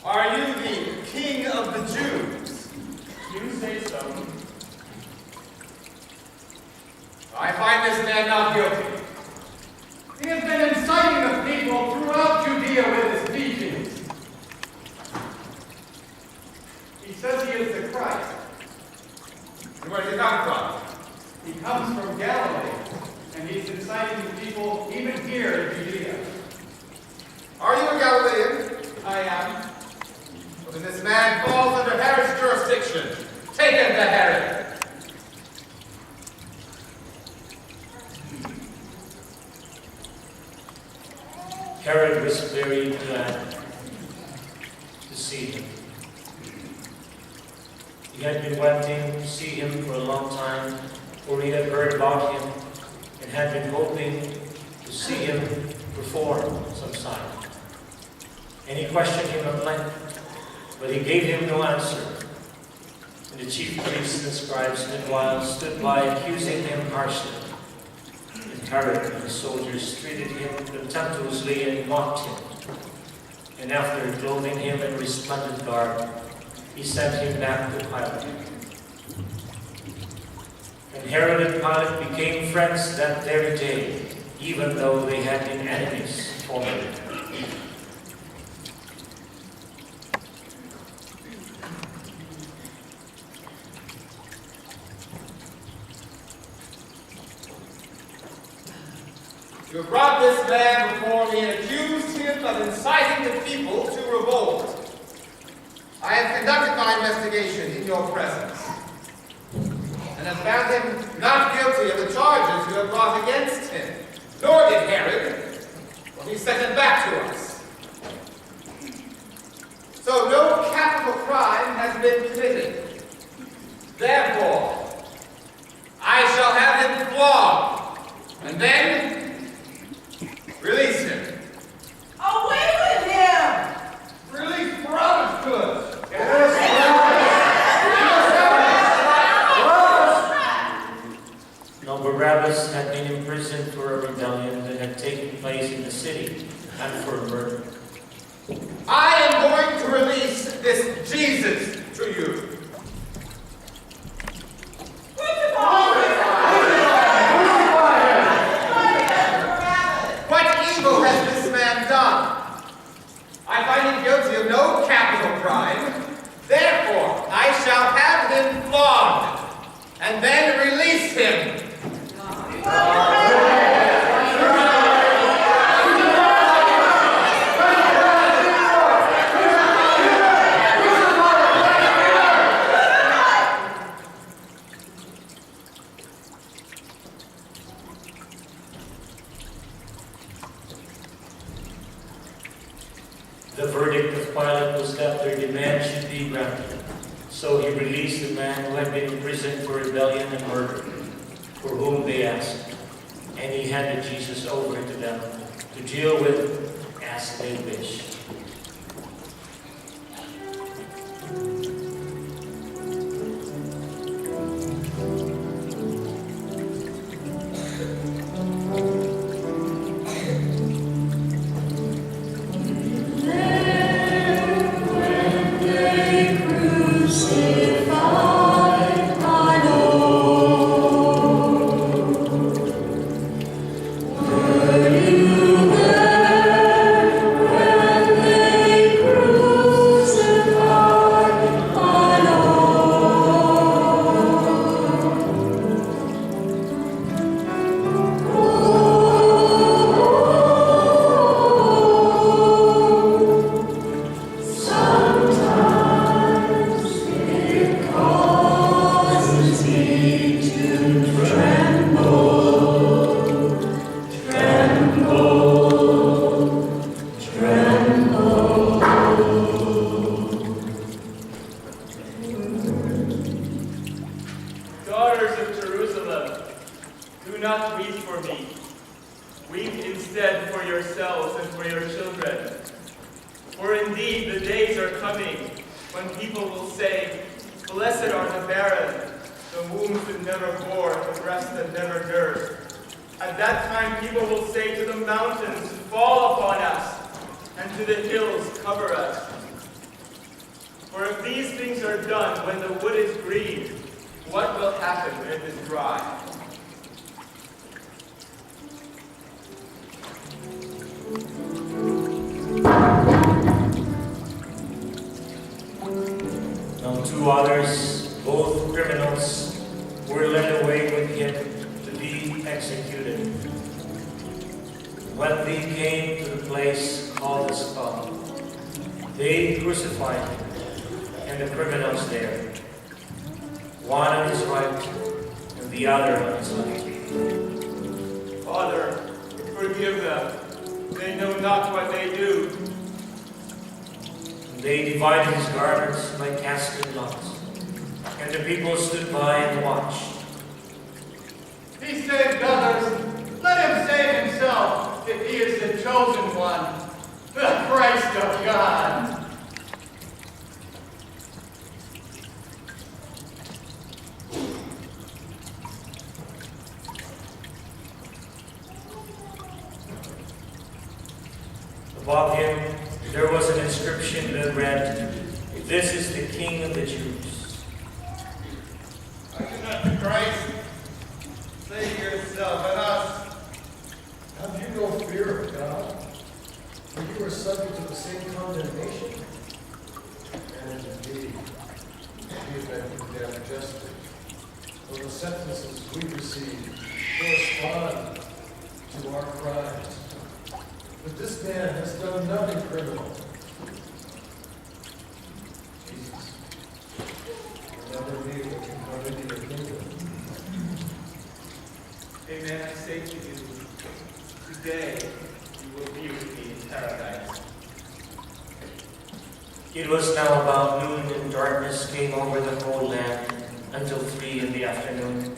Are you the king of the Jews? You say so. I find this man not guilty. He has been inciting the people throughout Judea with his teachings. He says he is the Christ. And where does he come from? He comes from Galilee, and he's inciting the people even here in Judea. Are you a Galilean? I am. Well, then this man falls under Herod's jurisdiction. Take him to Herod. Herod was very glad to see him. He had been wanting to see him for a long time, for he had heard about him and had been hoping to see him perform some sign. And he questioned him at length, but he gave him no answer. And the chief priests and scribes meanwhile stood by, accusing him harshly. And Herod and the soldiers treated him contemptuously and mocked him. And after clothing him in resplendent garb, he sent him back to Pilate. And Herod and Pilate became friends that very day, even though they had been enemies formerly. You have brought this man before me and accused him of inciting the people to revolt. I have conducted my investigation in your presence and have found him not guilty of the charges you have brought against him. Nor did Herod, when he sent him back to us. So no capital crime has been committed. Therefore, I shall have him flogged, and then release him. Away with him! Release Barabbas to us. Now Barabbas had been imprisoned for a rebellion that had taken place in the city and for murder. I am going to release this Jesus to you. What evil has this man done? I find him guilty of no capital crime. Therefore, I shall have him flogged and then release him. The verdict of Pilate was that their demand should be granted. So he released the man who had been imprisoned for rebellion and murder, for whom they asked. And he handed Jesus over to them to deal with as they wished. Daughters of Jerusalem, do not weep for me. Weep instead for yourselves and for your children. For indeed the days are coming when people will say, "Blessed are the barren, the wombs that never bore, the breasts that never nursed." At that time people will say to the mountains, "Fall upon us," and to the hills, "Cover us." these things are done when the wood is green, what will happen when it is dry? Now 2 others, both criminals, were led away with him to be executed. When they came to the place called the Skull, they crucified him and the criminals there, one on his right and the other on his left. Father, forgive them. They know not what they do. And they divided his garments by casting lots, and the people stood by and watched. He saved others. Let him save himself if he is the chosen one, the Christ of God. Above him there was an inscription that read, "This is the King of the Jews." Are you not the Christ? Save yourself and us. Have you no fear of God? For you are subject to the same condemnation. And indeed, we have been condemned justly. For the sentences we receive correspond to our crimes. But this man has done nothing criminal. Jesus, remember me when you come into your kingdom. Amen, I say to you, today you will be with me in paradise. It was now about noon, and darkness came over the whole land until 3 in the afternoon,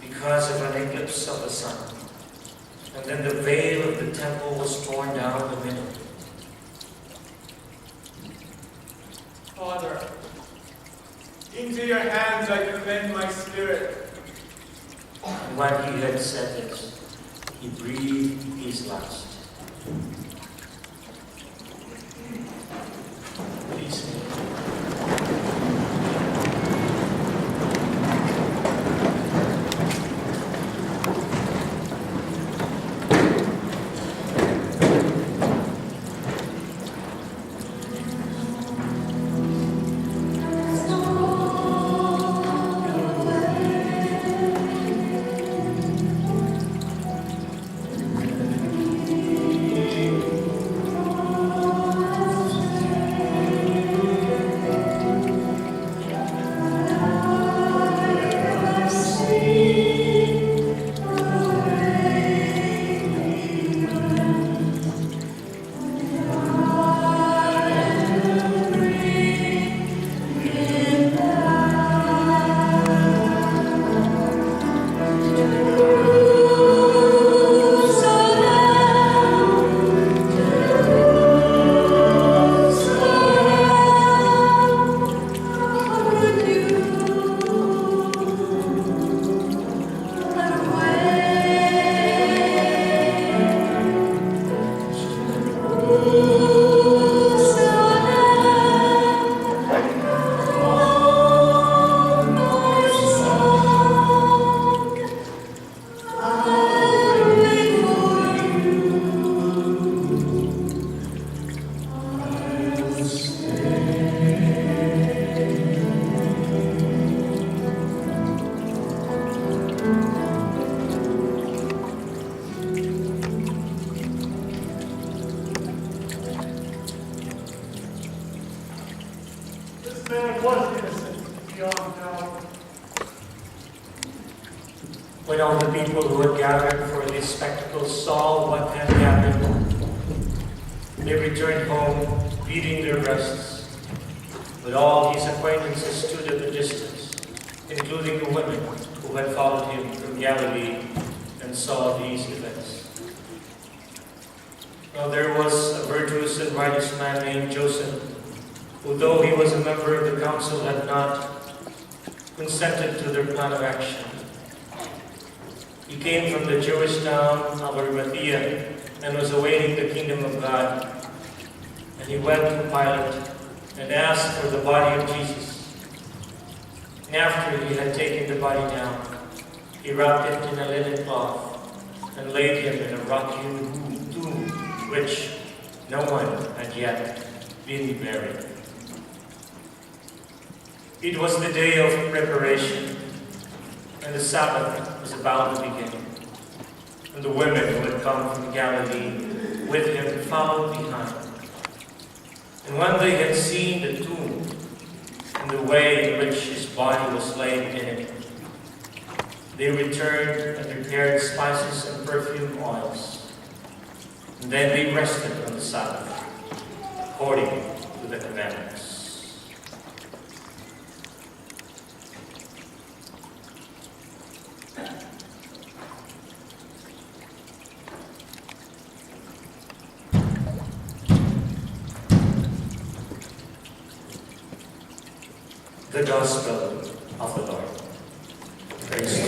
because of an eclipse of the sun. And then the veil of the temple was torn down the middle. Father, into your hands I commend my spirit. And when he had said this, he breathed his last. Please kneel. Man was innocent beyond doubt. When all the people who had gathered for this spectacle saw what had happened, they returned home, beating their breasts. But all his acquaintances stood at a distance, including the women who had followed him from Galilee and saw these events. Now there was a virtuous and righteous man named Joseph, who, though he was a member of the council, had not consented to their plan of action. He came from the Jewish town of Arimathea and was awaiting the kingdom of God. And he went to Pilate and asked for the body of Jesus. And after he had taken the body down, he wrapped it in a linen cloth and laid him in a rock-hewn tomb, which no one had yet been buried. It was the day of preparation, and the Sabbath was about to begin. And the women who had come from Galilee with him followed behind. And when they had seen the tomb and the way in which his body was laid in it, they returned and prepared spices and perfume oils. And then they rested on the Sabbath, according to the commandments. The Gospel of the Lord. Praise